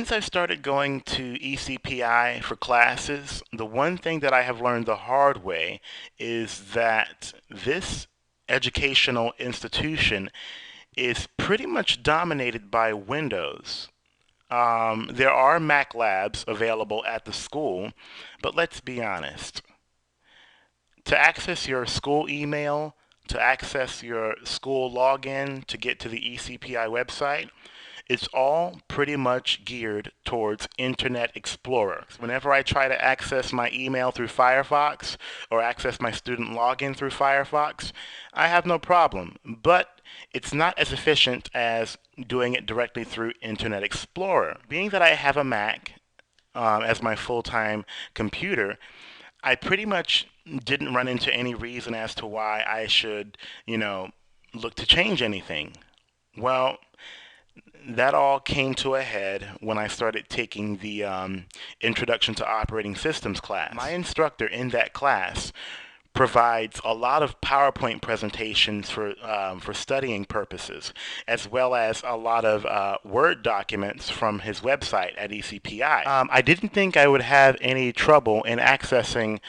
Since I started going to ECPI for classes, the one thing that I have learned the hard way is that this educational institution is pretty much dominated by Windows. There are Mac labs available at the school, but let's be honest. To access your school email, to access your school login, to get to the ECPI website, it's all pretty much geared towards Internet Explorer. Whenever I try to access my email through Firefox or access my student login through Firefox, I have no problem. But it's not as efficient as doing it directly through Internet Explorer. Being that I have a Mac as my full-time computer, I pretty much didn't run into any reason as to why I should, look to change anything. Well, that all came to a head when I started taking the Introduction to Operating Systems class. My instructor in that class provides a lot of PowerPoint presentations for studying purposes, as well as a lot of Word documents from his website at ECPI. I didn't think I would have any trouble in accessing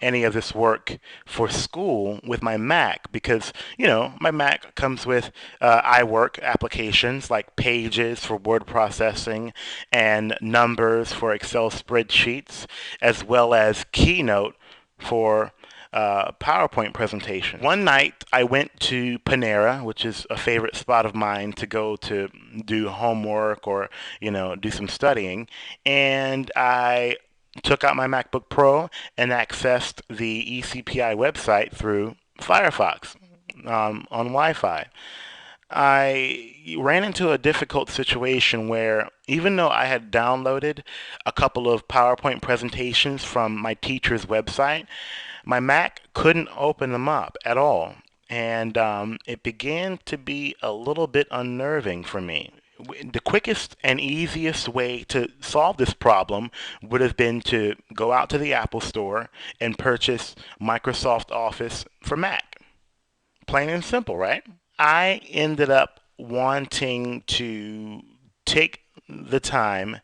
any of this work for school with my Mac because, my Mac comes with iWork applications like Pages for word processing and Numbers for Excel spreadsheets, as well as Keynote for PowerPoint presentation. One night I went to Panera, which is a favorite spot of mine to go to do homework or, do some studying, and I took out my MacBook Pro and accessed the ECPI website through Firefox on Wi-Fi. I ran into a difficult situation where even though I had downloaded a couple of PowerPoint presentations from my teacher's website, my Mac couldn't open them up at all. And it began to be a little bit unnerving for me. The quickest and easiest way to solve this problem would have been to go out to the Apple Store and purchase Microsoft Office for Mac. Plain and simple, right? I ended up wanting to take the time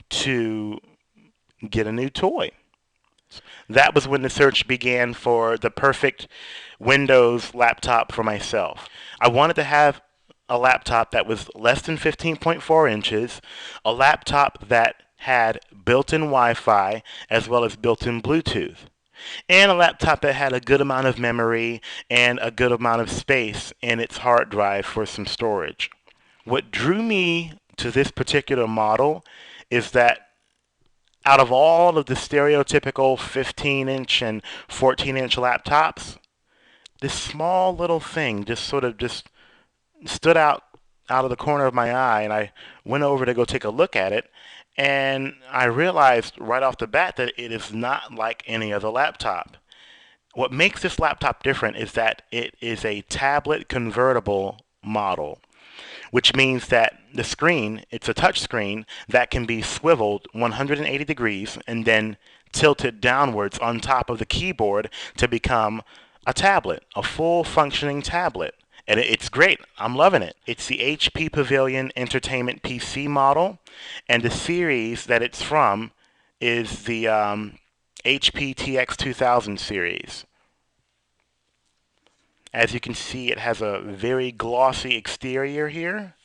to get a new toy. That was when the search began for the perfect Windows laptop for myself. I wanted to have a laptop that was less than 15.4 inches, a laptop that had built-in Wi-Fi as well as built-in Bluetooth, and a laptop that had a good amount of memory and a good amount of space in its hard drive for some storage. What drew me to this particular model is that out of all of the stereotypical 15-inch and 14-inch laptops, this small little thing just sort of just stood out of the corner of my eye, and I went over to go take a look at it, and I realized right off the bat that it is not like any other laptop. What makes this laptop different is that it is a tablet convertible model, which means that the screen, it's a touch screen that can be swiveled 180 degrees and then tilted downwards on top of the keyboard to become a tablet, a full functioning tablet. And it's great. I'm loving it. It's the HP Pavilion Entertainment PC model, and the series that it's from is the HP TX 2000 series. As you can see, it has a very glossy exterior here,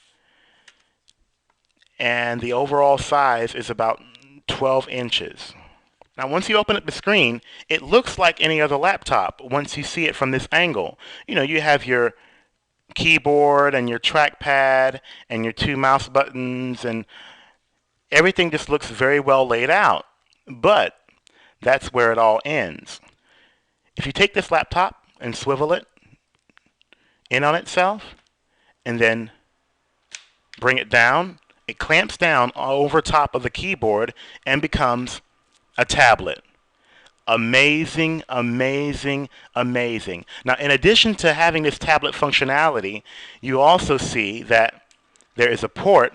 and the overall size is about 12 inches. Now, once you open up the screen, it looks like any other laptop once you see it from this angle. You have your keyboard and your trackpad and your two mouse buttons, and everything just looks very well laid out. But that's where it all ends. If you take this laptop and swivel it in on itself and then bring it down, it clamps down over top of the keyboard and becomes a tablet. Amazing, amazing, amazing. Now, in addition to having this tablet functionality, you also see that there is a port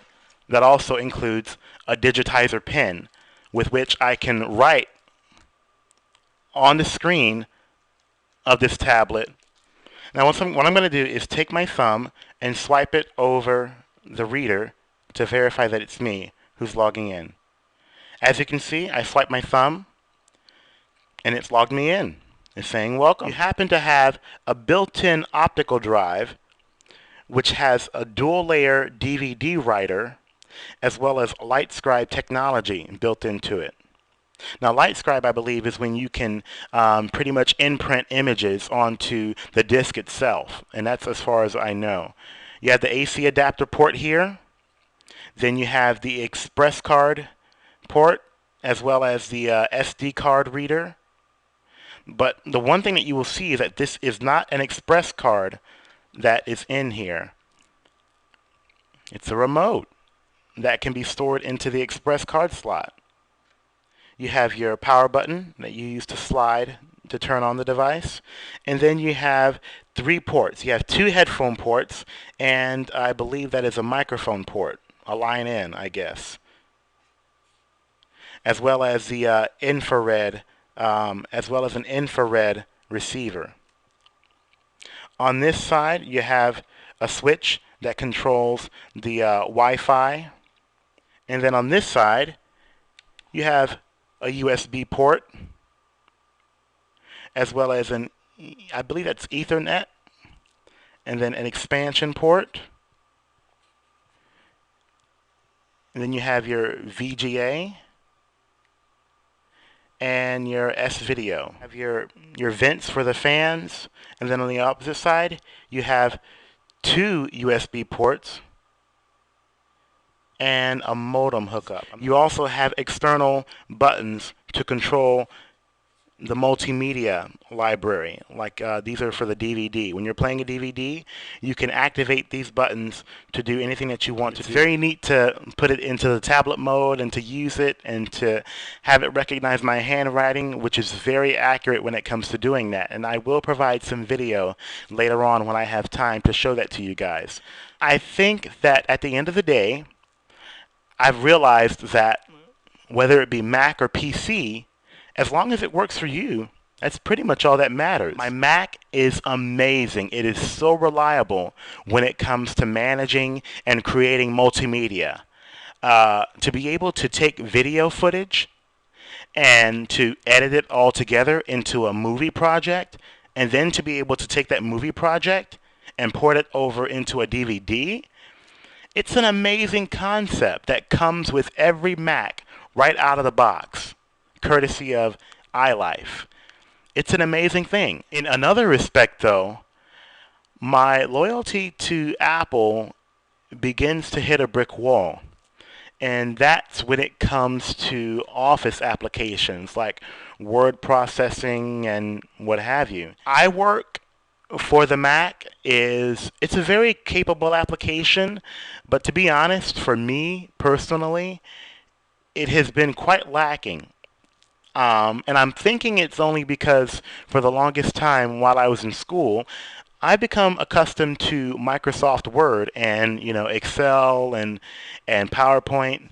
that also includes a digitizer pen with which I can write on the screen of this tablet. Now, what I'm going to do is take my thumb and swipe it over the reader to verify that it's me who's logging in. As you can see, I swipe my thumb and it's logged me in. It's saying welcome. You happen to have a built-in optical drive which has a dual-layer DVD writer as well as LightScribe technology built into it. Now, LightScribe, I believe, is when you can pretty much imprint images onto the disk itself, and that's as far as I know. You have the AC adapter port here. Then you have the Express card port, as well as the SD card reader. But the one thing that you will see is that this is not an Express card that is in here. It's a remote that can be stored into the Express card slot. You have your power button that you use to slide to turn on the device. And then you have 3 ports. You have 2 headphone ports, and I believe that is a microphone port, a line in, I guess. As well as the infrared, as well as an infrared receiver. On this side, you have a switch that controls the Wi-Fi. And then on this side, you have a USB port, as well as I believe that's Ethernet, and then an expansion port. And then you have your VGA and your S-Video. You have your vents for the fans, and then on the opposite side, you have 2 USB ports and a modem hookup. You also have external buttons to control the multimedia library. Like these are for the DVD. When you're playing a DVD, you can activate these buttons to do anything that you want to do. It's very neat to put it into the tablet mode and to use it and to have it recognize my handwriting, which is very accurate when it comes to doing that. And I will provide some video later on when I have time to show that to you guys. I think that at the end of the day, I've realized that whether it be Mac or PC, as long as it works for you, that's pretty much all that matters. My Mac is amazing. It is so reliable when it comes to managing and creating multimedia. To be able to take video footage and to edit it all together into a movie project, and then to be able to take that movie project and port it over into a DVD, it's an amazing concept that comes with every Mac right out of the box, courtesy of iLife. It's an amazing thing. In another respect, though, my loyalty to Apple begins to hit a brick wall. And that's when it comes to Office applications like word processing and what have you. iWork for the Mac it's a very capable application, but to be honest, for me personally, it has been quite lacking. And I'm thinking it's only because for the longest time while I was in school, I become accustomed to Microsoft Word and Excel and PowerPoint,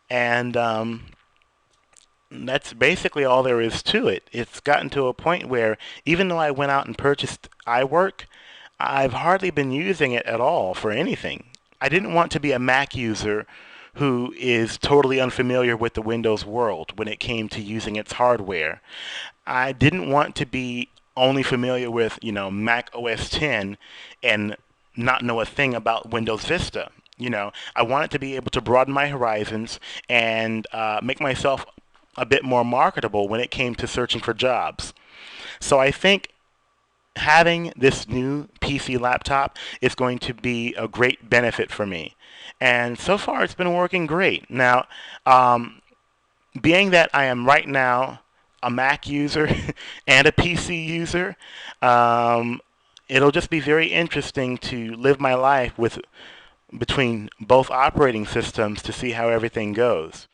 and that's basically all there is to it. It's gotten to a point where even though I went out and purchased iWork, I've hardly been using it at all for anything. I didn't want to be a Mac user who is totally unfamiliar with the Windows world when it came to using its hardware. I didn't want to be only familiar with, Mac OS X and not know a thing about Windows Vista. I wanted to be able to broaden my horizons and make myself a bit more marketable when it came to searching for jobs. So I think having this new PC laptop is going to be a great benefit for me. And so far it's been working great. Now, being that I am right now a Mac user and a PC user, it'll just be very interesting to live my life between both operating systems to see how everything goes.